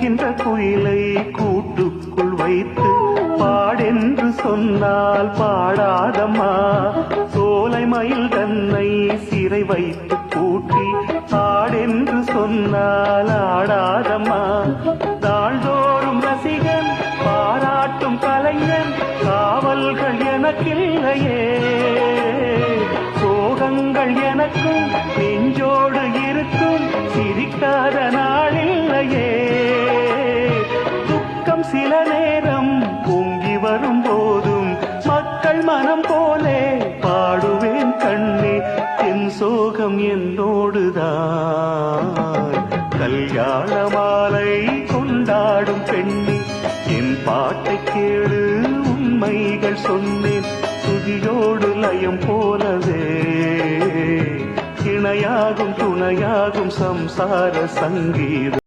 கூவுகின்ற குயிலை கூட்டுக்குள் வைத்து பாடென்று சொன்னால் பாடாதம்மா. சோலை மயில் தன்னை சிறை வைத்து கூட்டி பாடென்று சொன்னால் ஆடாதம்மா. நாள்தோறும் ரசிகன் பாராட்டும் கலைஞன் காவல்கள் எனக்கில்லையே. சோகங்கள் எனக்கும் நெஞ்சோடு இருக்கும் சிரிக்காத நாளில்லையே. துக்கம் சில நேரம் பொங்கி வரும் போதும் மக்கள் மனம் போலே பாடுவேன் கண்ணே. என் சோகம் என்னோடுதான். கல்யாண மாலை கொண்டாடும் பெண்ணே, என் பாட்டை கேளு உண்மைகள் சொன்னேன். சுதியோடு லயம் போலவே இணையாகும் துணையாகும் சம்சார சங்கீதம்.